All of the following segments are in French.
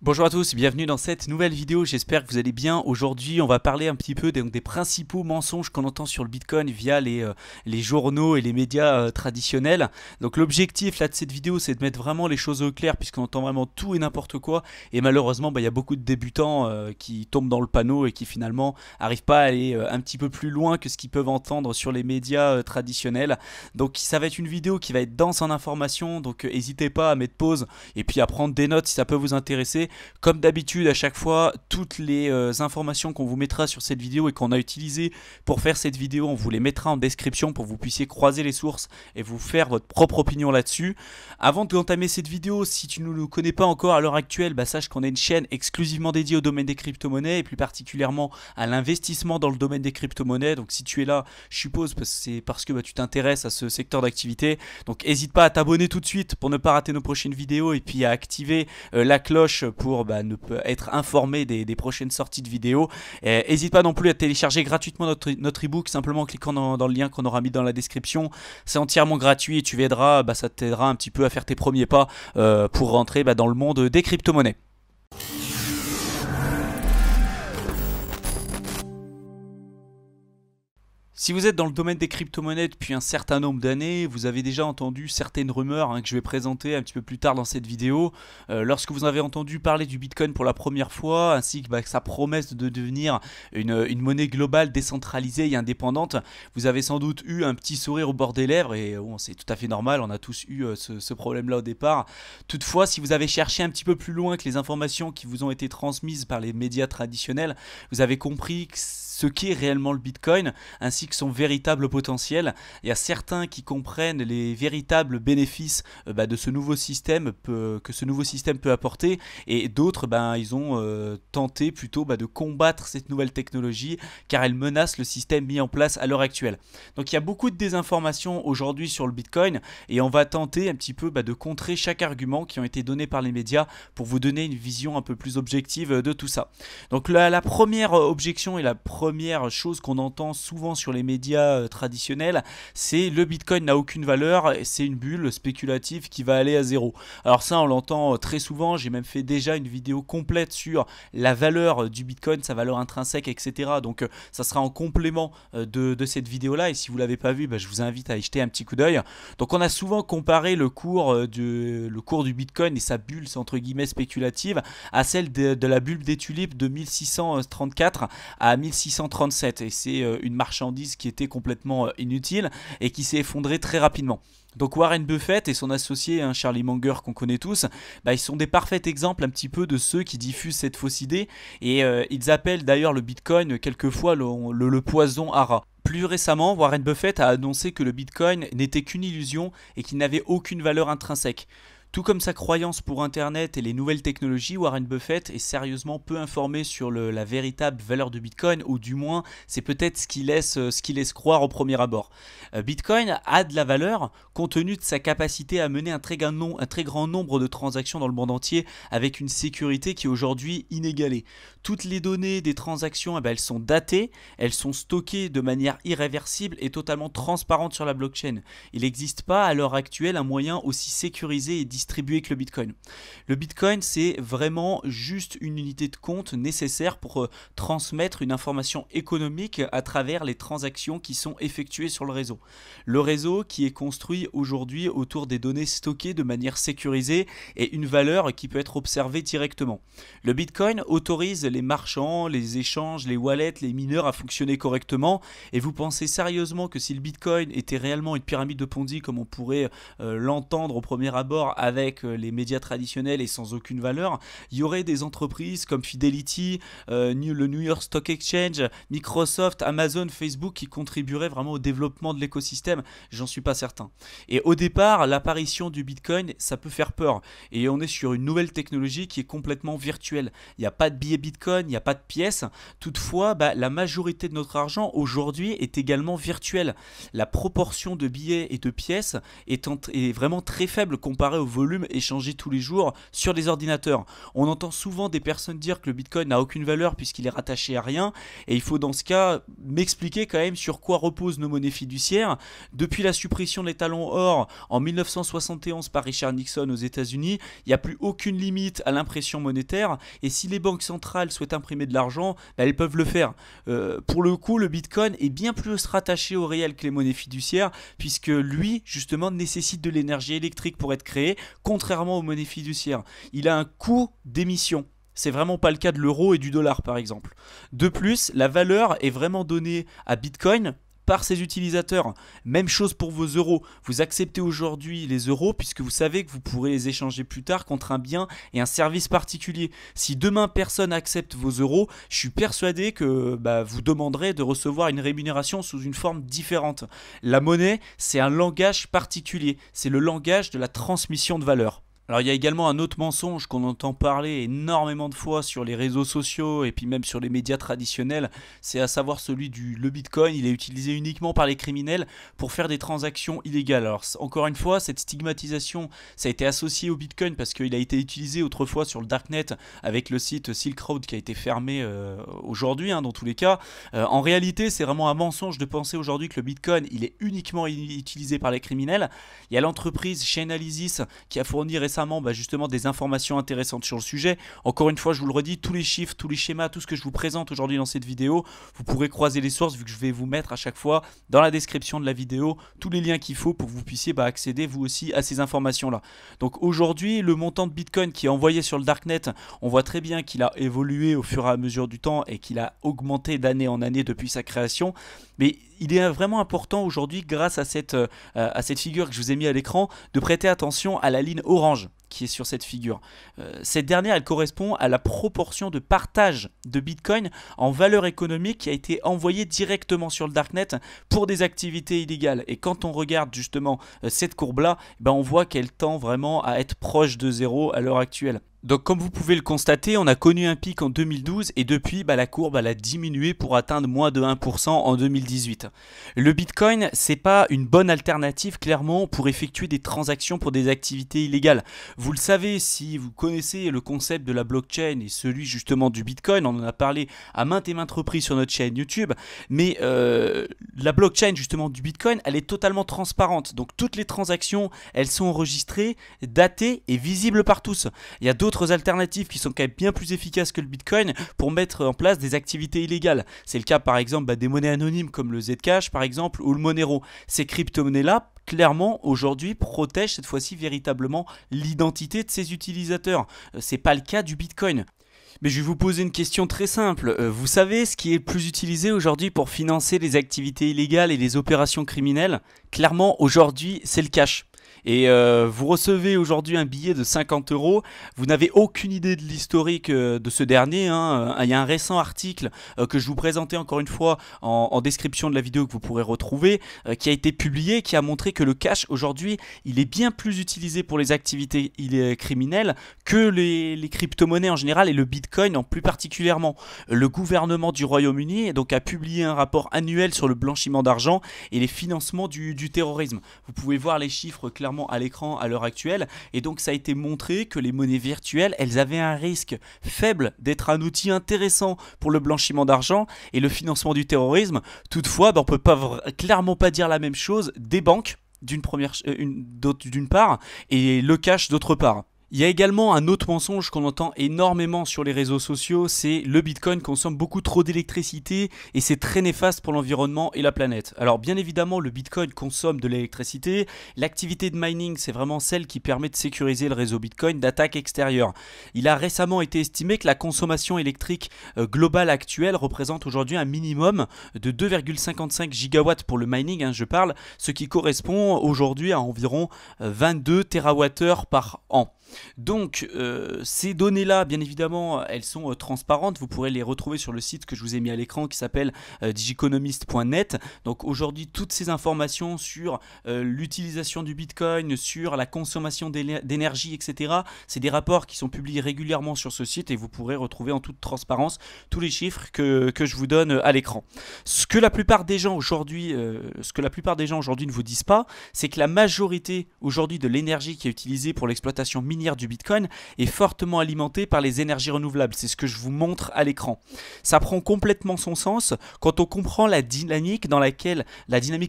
Bonjour à tous, bienvenue dans cette nouvelle vidéo, j'espère que vous allez bien. Aujourd'hui on va parler un petit peu des principaux mensonges qu'on entend sur le Bitcoin via les journaux et les médias traditionnels. Donc l'objectif là de cette vidéo c'est de mettre vraiment les choses au clair puisqu'on entend vraiment tout et n'importe quoi. Et malheureusement il y a beaucoup de débutants qui tombent dans le panneau et qui finalement n'arrivent pas à aller un petit peu plus loin que ce qu'ils peuvent entendre sur les médias traditionnels. Donc ça va être une vidéo qui va être dense en informations, donc n'hésitez pas à mettre pause et puis à prendre des notes si ça peut vous intéresser. Comme d'habitude, à chaque fois, toutes les informations qu'on vous mettra sur cette vidéo et qu'on a utilisées pour faire cette vidéo, on vous les mettra en description pour que vous puissiez croiser les sources et vous faire votre propre opinion là-dessus. Avant d'entamer cette vidéo, si tu ne nous connais pas encore à l'heure actuelle, sache qu'on a une chaîne exclusivement dédiée au domaine des crypto-monnaies et plus particulièrement à l'investissement dans le domaine des crypto-monnaies. Donc si tu es là, je suppose c'est parce que tu t'intéresses à ce secteur d'activité. Donc n'hésite pas à t'abonner tout de suite pour ne pas rater nos prochaines vidéos et puis à activer la cloche pour ne peut être informé des prochaines sorties de vidéos. N'hésite pas non plus à télécharger gratuitement notre ebook simplement en cliquant dans le lien qu'on aura mis dans la description. C'est entièrement gratuit et tu verras, ça t'aidera un petit peu à faire tes premiers pas pour rentrer dans le monde des crypto-monnaies. Si vous êtes dans le domaine des crypto-monnaies depuis un certain nombre d'années, vous avez déjà entendu certaines rumeurs que je vais présenter un petit peu plus tard dans cette vidéo. Lorsque vous avez entendu parler du Bitcoin pour la première fois, ainsi que sa promesse de devenir une monnaie globale décentralisée et indépendante, vous avez sans doute eu un petit sourire au bord des lèvres et bon, c'est tout à fait normal, on a tous eu ce problème-là au départ. Toutefois, si vous avez cherché un petit peu plus loin que les informations qui vous ont été transmises par les médias traditionnels, vous avez compris que ce qu'est réellement le Bitcoin ainsi que son véritable potentiel. Il y a certains qui comprennent les véritables bénéfices de ce nouveau système que ce nouveau système peut apporter et d'autres ils ont tenté plutôt de combattre cette nouvelle technologie car elle menace le système mis en place à l'heure actuelle. Donc il y a beaucoup de désinformation aujourd'hui sur le Bitcoin et on va tenter un petit peu de contrer chaque argument qui ont été donnés par les médias pour vous donner une vision un peu plus objective de tout ça. Donc la première objection et la première chose qu'on entend souvent sur les médias traditionnels, c'est le Bitcoin n'a aucune valeur, c'est une bulle spéculative qui va aller à zéro. Alors ça on l'entend très souvent, j'ai même fait déjà une vidéo complète sur la valeur du Bitcoin, sa valeur intrinsèque, etc. Donc ça sera en complément de cette vidéo là et si vous ne l'avez pas vu, je vous invite à y jeter un petit coup d'œil. Donc on a souvent comparé le cours du Bitcoin et sa bulle entre guillemets spéculative à celle de la bulle des tulipes de 1634 à 1637 et c'est une marchandise qui était complètement inutile et qui s'est effondrée très rapidement. Donc Warren Buffett et son associé Charlie Munger qu'on connaît tous, ils sont des parfaits exemples un petit peu de ceux qui diffusent cette fausse idée et ils appellent d'ailleurs le Bitcoin quelquefois le poison à rats. Plus récemment, Warren Buffett a annoncé que le Bitcoin n'était qu'une illusion et qu'il n'avait aucune valeur intrinsèque. Tout comme sa croyance pour Internet et les nouvelles technologies, Warren Buffett est sérieusement peu informé sur la véritable valeur de Bitcoin, ou du moins c'est peut-être ce qu'il laisse croire au premier abord. Bitcoin a de la valeur compte tenu de sa capacité à mener un très grand nombre de transactions dans le monde entier avec une sécurité qui est aujourd'hui inégalée. Toutes les données des transactions, elles sont datées, elles sont stockées de manière irréversible et totalement transparente sur la blockchain. Il n'existe pas à l'heure actuelle un moyen aussi sécurisé et distribué que le Bitcoin. Le Bitcoin, c'est vraiment juste une unité de compte nécessaire pour transmettre une information économique à travers les transactions qui sont effectuées sur le réseau. Le réseau qui est construit aujourd'hui autour des données stockées de manière sécurisée et une valeur qui peut être observée directement. Le Bitcoin autorise les marchands, les échanges, les wallets, les mineurs à fonctionner correctement et vous pensez sérieusement que si le Bitcoin était réellement une pyramide de Ponzi comme on pourrait l'entendre au premier abord avec les médias traditionnels et sans aucune valeur, il y aurait des entreprises comme Fidelity, le New York Stock Exchange, Microsoft, Amazon, Facebook qui contribueraient vraiment au développement de l'écosystème, j'en suis pas certain. Et au départ, l'apparition du Bitcoin, ça peut faire peur et on est sur une nouvelle technologie qui est complètement virtuelle. Il n'y a pas de billets Bitcoin, il n'y a pas de pièces. Toutefois, la majorité de notre argent aujourd'hui est également virtuelle. La proportion de billets et de pièces est vraiment très faible comparée au volume échangé tous les jours sur les ordinateurs. On entend souvent des personnes dire que le Bitcoin n'a aucune valeur puisqu'il est rattaché à rien, et il faut dans ce cas m'expliquer quand même sur quoi reposent nos monnaies fiduciaires. Depuis la suppression des talons or en 1971 par Richard Nixon aux États-Unis, il n'y a plus aucune limite à l'impression monétaire, et si les banques centrales souhaitent imprimer de l'argent, elles peuvent le faire. Pour le coup, le Bitcoin est bien plus rattaché au réel que les monnaies fiduciaires, puisque lui, justement, nécessite de l'énergie électrique pour être créé, contrairement aux monnaies fiduciaires. Il a un coût d'émission. C'est vraiment pas le cas de l'euro et du dollar par exemple. De plus, la valeur est vraiment donnée à Bitcoin par ses utilisateurs. Même chose pour vos euros. Vous acceptez aujourd'hui les euros puisque vous savez que vous pourrez les échanger plus tard contre un bien et un service particulier. Si demain personne accepte vos euros, je suis persuadé que vous demanderez de recevoir une rémunération sous une forme différente. La monnaie, c'est un langage particulier. C'est le langage de la transmission de valeur. Alors il y a également un autre mensonge qu'on entend parler énormément de fois sur les réseaux sociaux et puis même sur les médias traditionnels, c'est à savoir celui du le Bitcoin. Il est utilisé uniquement par les criminels pour faire des transactions illégales. Alors encore une fois, cette stigmatisation, ça a été associé au Bitcoin parce qu'il a été utilisé autrefois sur le Darknet avec le site Silk Road qui a été fermé aujourd'hui dans tous les cas. En réalité, c'est vraiment un mensonge de penser aujourd'hui que le Bitcoin, il est uniquement utilisé par les criminels. Il y a l'entreprise Chainalysis qui a fourni récemment justement des informations intéressantes sur le sujet. Encore une fois, je vous le redis, tous les chiffres, tous les schémas, tout ce que je vous présente aujourd'hui dans cette vidéo, vous pourrez croiser les sources vu que je vais vous mettre à chaque fois dans la description de la vidéo tous les liens qu'il faut pour que vous puissiez accéder vous aussi à ces informations-là. Donc aujourd'hui, le montant de Bitcoin qui est envoyé sur le Darknet, on voit très bien qu'il a évolué au fur et à mesure du temps et qu'il a augmenté d'année en année depuis sa création. Mais il est vraiment important aujourd'hui, grâce à cette figure que je vous ai mis à l'écran, de prêter attention à la ligne orange qui est sur cette figure. Cette dernière, elle correspond à la proportion de partage de Bitcoin en valeur économique qui a été envoyée directement sur le Darknet pour des activités illégales. Et quand on regarde justement cette courbe-là, on voit qu'elle tend vraiment à être proche de zéro à l'heure actuelle. Donc comme vous pouvez le constater, on a connu un pic en 2012 et depuis la courbe elle a diminué pour atteindre moins de 1% en 2018. Le Bitcoin, c'est pas une bonne alternative clairement pour effectuer des transactions pour des activités illégales. Vous le savez, si vous connaissez le concept de la blockchain et celui justement du Bitcoin, on en a parlé à maintes et maintes reprises sur notre chaîne YouTube, mais la blockchain justement du Bitcoin, elle est totalement transparente. Donc toutes les transactions, elles sont enregistrées, datées et visibles par tous. Il y a d'autres alternatives qui sont quand même bien plus efficaces que le Bitcoin pour mettre en place des activités illégales. C'est le cas par exemple des monnaies anonymes comme le Zcash par exemple ou le Monero. Ces crypto-monnaies-là, clairement aujourd'hui protègent cette fois-ci véritablement l'identité de ses utilisateurs. C'est pas le cas du Bitcoin. Mais je vais vous poser une question très simple. Vous savez ce qui est le plus utilisé aujourd'hui pour financer les activités illégales et les opérations criminelles? Clairement aujourd'hui c'est le cash. Et vous recevez aujourd'hui un billet de 50 €, vous n'avez aucune idée de l'historique de ce dernier. Il y a un récent article que je vous présentais encore une fois en description de la vidéo que vous pourrez retrouver, qui a été publié, qui a montré que le cash aujourd'hui, il est bien plus utilisé pour les activités criminelles que les crypto-monnaies en général et le Bitcoin en plus particulièrement. Le gouvernement du Royaume-Uni a publié un rapport annuel sur le blanchiment d'argent et les financements du terrorisme. Vous pouvez voir les chiffres clairement à l'écran à l'heure actuelle, et donc ça a été montré que les monnaies virtuelles, elles avaient un risque faible d'être un outil intéressant pour le blanchiment d'argent et le financement du terrorisme. Toutefois, on peut clairement pas dire la même chose des banques d'une part et le cash d'autre part. Il y a également un autre mensonge qu'on entend énormément sur les réseaux sociaux, c'est le Bitcoin consomme beaucoup trop d'électricité et c'est très néfaste pour l'environnement et la planète. Alors bien évidemment, le Bitcoin consomme de l'électricité. L'activité de mining, c'est vraiment celle qui permet de sécuriser le réseau Bitcoin d'attaques extérieures. Il a récemment été estimé que la consommation électrique globale actuelle représente aujourd'hui un minimum de 2,55 gigawatts pour le mining, je parle, ce qui correspond aujourd'hui à environ 22 TWh par an. Donc ces données-là, bien évidemment, elles sont transparentes. Vous pourrez les retrouver sur le site que je vous ai mis à l'écran qui s'appelle digiconomist.net. Donc aujourd'hui, toutes ces informations sur l'utilisation du Bitcoin, sur la consommation d'énergie, etc. C'est des rapports qui sont publiés régulièrement sur ce site et vous pourrez retrouver en toute transparence tous les chiffres que je vous donne à l'écran. Ce que la plupart des gens aujourd'hui ne vous disent pas, c'est que la majorité aujourd'hui de l'énergie qui est utilisée pour l'exploitation minière du Bitcoin est fortement alimentée par les énergies renouvelables. C'est ce que je vous montre à l'écran. Ça prend complètement son sens quand on comprend la dynamique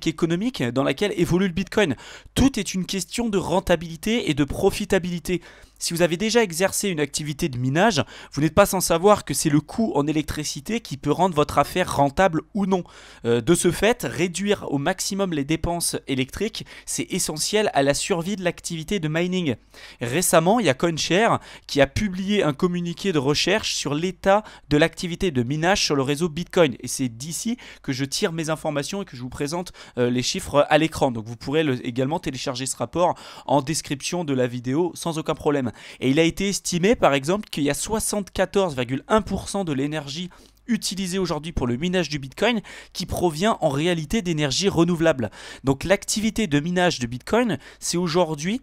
économique dans laquelle évolue le Bitcoin. Tout est une question de rentabilité et de profitabilité. Si vous avez déjà exercé une activité de minage, vous n'êtes pas sans savoir que c'est le coût en électricité qui peut rendre votre affaire rentable ou non. De ce fait, réduire au maximum les dépenses électriques, c'est essentiel à la survie de l'activité de mining. Récemment, il y a CoinShare qui a publié un communiqué de recherche sur l'état de l'activité de minage sur le réseau Bitcoin. Et c'est d'ici que je tire mes informations et que je vous présente les chiffres à l'écran. Donc vous pourrez également télécharger ce rapport en description de la vidéo sans aucun problème. Et il a été estimé par exemple qu'il y a 74,1% de l'énergie utilisée aujourd'hui pour le minage du Bitcoin qui provient en réalité d'énergie renouvelable. Donc l'activité de minage de Bitcoin, c'est aujourd'hui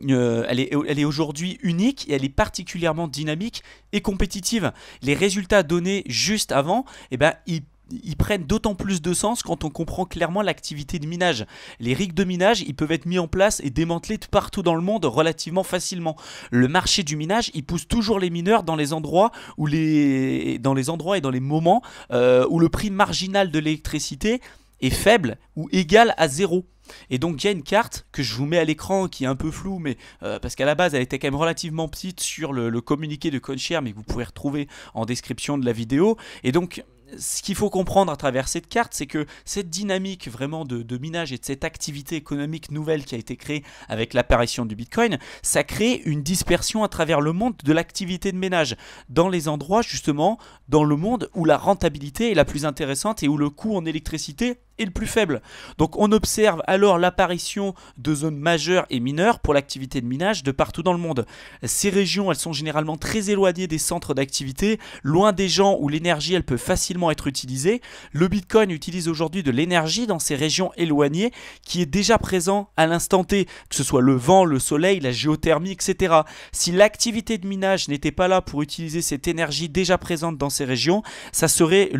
elle est aujourd'hui unique et elle est particulièrement dynamique et compétitive. Les résultats donnés juste avant, ils prennent d'autant plus de sens quand on comprend clairement l'activité de minage. Les rigs de minage, ils peuvent être mis en place et démantelés partout dans le monde relativement facilement. Le marché du minage, il pousse toujours les mineurs dans les endroits et dans les moments où le prix marginal de l'électricité est faible ou égal à 0. Et donc il y a une carte que je vous mets à l'écran qui est un peu floue, mais parce qu'à la base elle était quand même relativement petite sur le communiqué de CoinShare, mais que vous pouvez retrouver en description de la vidéo. Et donc ce qu'il faut comprendre à travers cette carte, c'est que cette dynamique vraiment de minage et de cette activité économique nouvelle qui a été créée avec l'apparition du Bitcoin, ça crée une dispersion à travers le monde de l'activité de ménage, dans les endroits justement dans le monde où la rentabilité est la plus intéressante et où le coût en électricité est le plus faible. Donc on observe alors l'apparition de zones majeures et mineures pour l'activité de minage de partout dans le monde. Ces régions, elles sont généralement très éloignées des centres d'activité, loin des gens où l'énergie elle peut facilement être utilisée. Le Bitcoin utilise aujourd'hui de l'énergie dans ces régions éloignées qui est déjà présent à l'instant T, que ce soit le vent, le soleil, la géothermie, etc. Si l'activité de minage n'était pas là pour utiliser cette énergie déjà présente dans ces régions, ça serait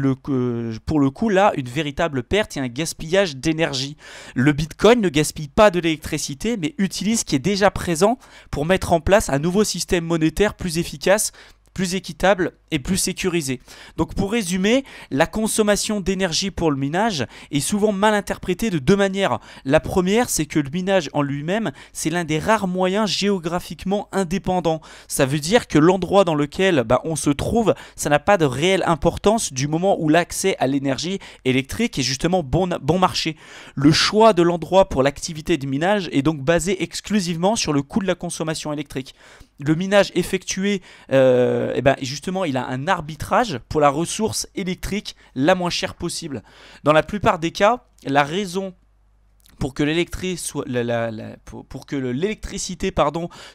pour le coup là une véritable perte et un gaspillage d'énergie. Le Bitcoin ne gaspille pas de l'électricité mais utilise ce qui est déjà présent pour mettre en place un nouveau système monétaire plus efficace, plus équitable et plus sécurisé. Donc pour résumer, la consommation d'énergie pour le minage est souvent mal interprétée de deux manières. La première, c'est que le minage en lui-même, c'est l'un des rares moyens géographiquement indépendants. Ça veut dire que l'endroit dans lequel on se trouve, ça n'a pas de réelle importance du moment où l'accès à l'énergie électrique est justement bon marché. Le choix de l'endroit pour l'activité de minage est donc basé exclusivement sur le coût de la consommation électrique. Le minage effectué, justement, il a un arbitrage pour la ressource électrique la moins chère possible. Dans la plupart des cas, la raison pour que l'électricité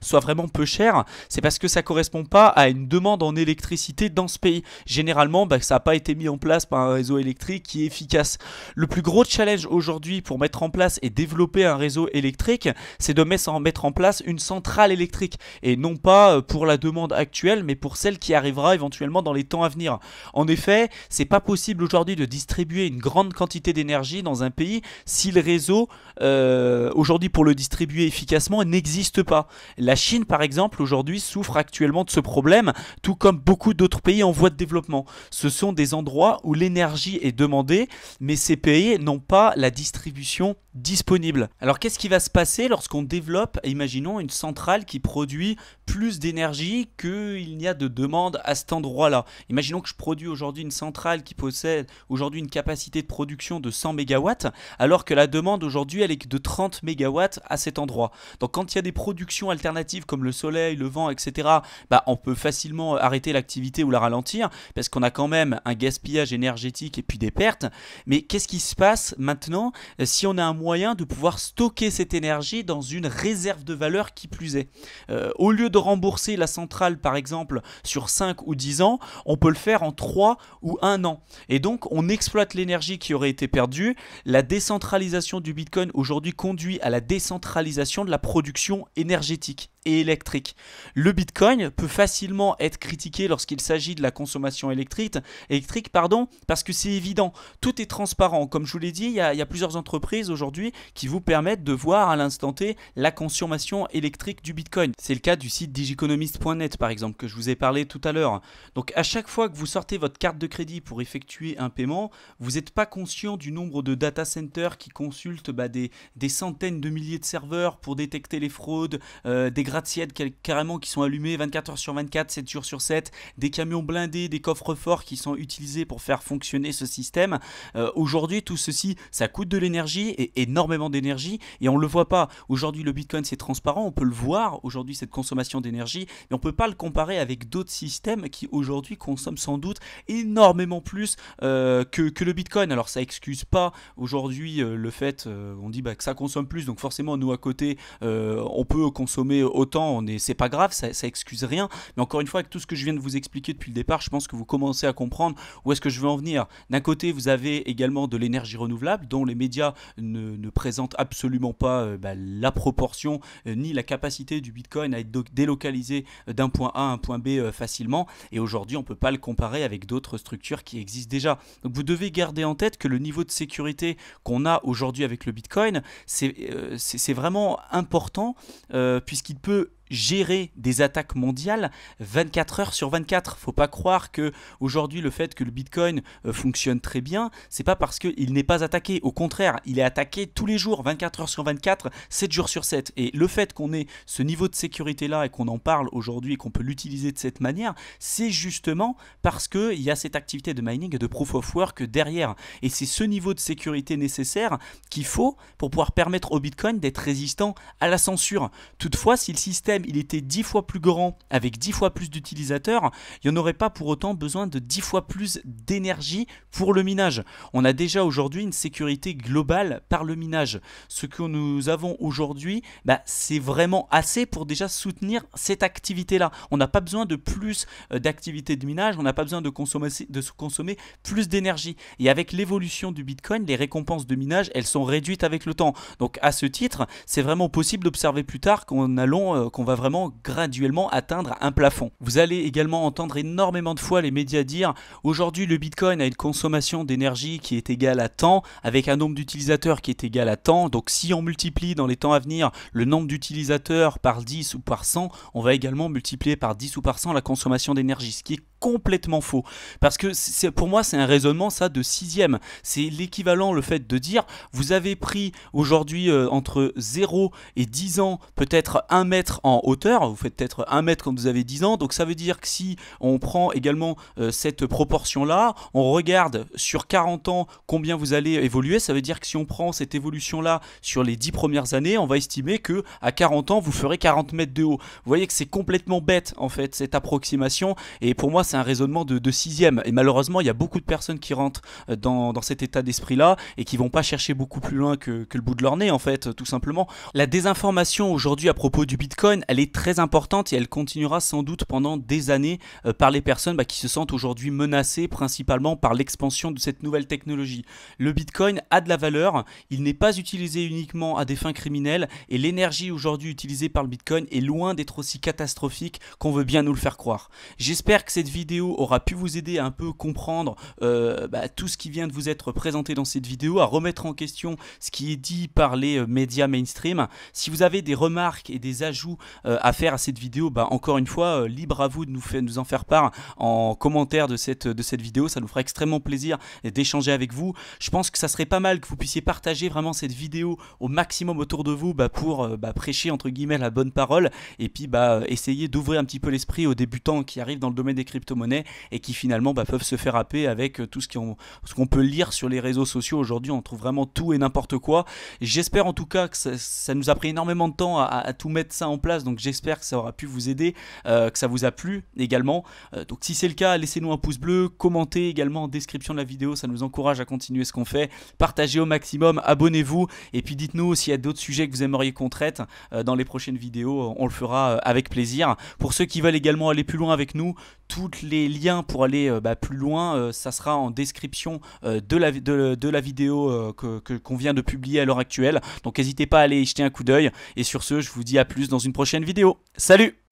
soit vraiment peu chère, c'est parce que ça ne correspond pas à une demande en électricité dans ce pays. Généralement, ça n'a pas été mis en place par un réseau électrique qui est efficace. Le plus gros challenge aujourd'hui pour mettre en place et développer un réseau électrique, c'est de mettre en place une centrale électrique. Et non pas pour la demande actuelle, mais pour celle qui arrivera éventuellement dans les temps à venir. En effet, c'est pas possible aujourd'hui de distribuer une grande quantité d'énergie dans un pays si le réseau aujourd'hui pour le distribuer efficacement n'existe pas. La Chine par exemple aujourd'hui souffre actuellement de ce problème, tout comme beaucoup d'autres pays en voie de développement. Ce sont des endroits où l'énergie est demandée, mais ces pays n'ont pas la distribution disponible. Alors qu'est-ce qui va se passer lorsqu'on développe, imaginons, une centrale qui produit plus d'énergie qu'il n'y a de demande à cet endroit-là. Imaginons que je produis aujourd'hui une centrale qui possède aujourd'hui une capacité de production de 100 MW, alors que la demande aujourd'hui elle est de 30 MW à cet endroit. Donc quand il y a des productions alternatives comme le soleil, le vent, etc., bah, on peut facilement arrêter l'activité ou la ralentir, parce qu'on a quand même un gaspillage énergétique et puis des pertes. Mais qu'est-ce qui se passe maintenant si on a un moyen de pouvoir stocker cette énergie dans une réserve de valeur qui plus est? Au lieu de rembourser la centrale par exemple sur 5 ou 10 ans, on peut le faire en 3 ou 1 an. Et donc on exploite l'énergie qui aurait été perdue. La décentralisation du Bitcoin aujourd'hui conduit à la décentralisation de la production énergétique et électrique. Le Bitcoin peut facilement être critiqué lorsqu'il s'agit de la consommation électrique, parce que c'est évident, tout est transparent. Comme je vous l'ai dit, il y a plusieurs entreprises aujourd'hui qui vous permettent de voir à l'instant T la consommation électrique du Bitcoin. C'est le cas du site digiconomist.net par exemple que je vous ai parlé tout à l'heure. Donc à chaque fois que vous sortez votre carte de crédit pour effectuer un paiement, vous n'êtes pas conscient du nombre de data centers qui consultent des centaines de milliers de serveurs pour détecter les fraudes, des gratte-ciel carrément qui sont allumés 24 heures sur 24, 7 jours sur 7, des camions blindés, des coffres forts qui sont utilisés pour faire fonctionner ce système. Aujourd'hui, tout ceci, ça coûte de l'énergie, et énormément d'énergie, et on ne le voit pas. Aujourd'hui, le Bitcoin, c'est transparent, on peut le voir, aujourd'hui, cette consommation d'énergie, mais on ne peut pas le comparer avec d'autres systèmes qui, aujourd'hui, consomment sans doute énormément plus que le Bitcoin. Alors, ça excuse pas, aujourd'hui, le fait, on dit que ça consomme plus, donc forcément, nous, à côté, on peut consommer autant, c'est pas grave, ça excuse rien. Mais encore une fois, avec tout ce que je viens de vous expliquer depuis le départ, je pense que vous commencez à comprendre où est-ce que je veux en venir. D'un côté, vous avez également de l'énergie renouvelable, dont les médias ne présentent absolument pas la proportion ni la capacité du Bitcoin à être délocalisé d'un point A à un point B facilement. Et aujourd'hui, on ne peut pas le comparer avec d'autres structures qui existent déjà. Donc vous devez garder en tête que le niveau de sécurité qu'on a aujourd'hui avec le Bitcoin, c'est vraiment important, puisqu'il peut gérer des attaques mondiales 24 heures sur 24. Faut pas croire que aujourd'hui le fait que le Bitcoin fonctionne très bien, c'est pas parce qu'il n'est pas attaqué. Au contraire, il est attaqué tous les jours, 24 heures sur 24, 7 jours sur 7. Et le fait qu'on ait ce niveau de sécurité là et qu'on en parle aujourd'hui et qu'on peut l'utiliser de cette manière, c'est justement parce qu'il y a cette activité de mining et de proof of work derrière. Et c'est ce niveau de sécurité nécessaire qu'il faut pour pouvoir permettre au Bitcoin d'être résistant à la censure. Toutefois, si le système il était 10 fois plus grand avec 10 fois plus d'utilisateurs, il n'y en aurait pas pour autant besoin de 10 fois plus d'énergie pour le minage. On a déjà aujourd'hui une sécurité globale par le minage. Ce que nous avons aujourd'hui, c'est vraiment assez pour déjà soutenir cette activité-là. On n'a pas besoin de plus d'activité de minage, on n'a pas besoin de consommer plus d'énergie. Et avec l'évolution du Bitcoin, les récompenses de minage, elles sont réduites avec le temps. Donc à ce titre, c'est vraiment possible d'observer plus tard qu'on va vraiment graduellement atteindre un plafond. Vous allez également entendre énormément de fois les médias dire aujourd'hui le Bitcoin a une consommation d'énergie qui est égale à tant, avec un nombre d'utilisateurs qui est égal à tant. Donc si on multiplie dans les temps à venir le nombre d'utilisateurs par 10 ou par 100, on va également multiplier par 10 ou par 100 la consommation d'énergie, ce qui est complètement faux. Parce que pour moi, c'est un raisonnement ça de sixième. C'est l'équivalent, le fait de dire vous avez pris aujourd'hui entre 0 et 10 ans peut-être 1 mètre en hauteur, vous faites peut-être 1 mètre quand vous avez 10 ans, donc ça veut dire que si on prend également cette proportion-là, on regarde sur 40 ans combien vous allez évoluer, ça veut dire que si on prend cette évolution-là sur les 10 premières années, on va estimer que à 40 ans, vous ferez 40 mètres de haut. Vous voyez que c'est complètement bête en fait cette approximation, et pour moi c'est un raisonnement de sixième, et malheureusement il y a beaucoup de personnes qui rentrent dans cet état d'esprit là et qui vont pas chercher beaucoup plus loin que le bout de leur nez en fait, tout simplement. La désinformation aujourd'hui à propos du Bitcoin, elle est très importante et elle continuera sans doute pendant des années par les personnes qui se sentent aujourd'hui menacées principalement par l'expansion de cette nouvelle technologie. Le Bitcoin a de la valeur, il n'est pas utilisé uniquement à des fins criminelles, et l'énergie aujourd'hui utilisée par le Bitcoin est loin d'être aussi catastrophique qu'on veut bien nous le faire croire. J'espère que cette vidéo vidéo aura pu vous aider à un peu comprendre tout ce qui vient de vous être présenté dans cette vidéo, à remettre en question ce qui est dit par les médias mainstream. Si vous avez des remarques et des ajouts à faire à cette vidéo, encore une fois, libre à vous de nous en faire part en commentaire de cette vidéo. Ça nous fera extrêmement plaisir d'échanger avec vous. Je pense que ça serait pas mal que vous puissiez partager vraiment cette vidéo au maximum autour de vous pour prêcher entre guillemets la bonne parole, et puis essayer d'ouvrir un petit peu l'esprit aux débutants qui arrivent dans le domaine des crypto-monnaies et qui finalement peuvent se faire happer avec tout ce qu'on peut lire sur les réseaux sociaux. Aujourd'hui, on trouve vraiment tout et n'importe quoi. J'espère en tout cas que ça nous a pris énormément de temps à tout mettre ça en place, donc j'espère que ça aura pu vous aider, que ça vous a plu également. Donc si c'est le cas, laissez-nous un pouce bleu, commentez également en description de la vidéo, ça nous encourage à continuer ce qu'on fait. Partagez au maximum, abonnez-vous, et puis dites-nous s'il y a d'autres sujets que vous aimeriez qu'on traite dans les prochaines vidéos. On le fera avec plaisir. Pour ceux qui veulent également aller plus loin avec nous, tous les liens pour aller plus loin, ça sera en description de la vidéo qu'on vient de publier à l'heure actuelle. Donc n'hésitez pas à aller y jeter un coup d'œil. Et sur ce, je vous dis à plus dans une prochaine vidéo. Salut!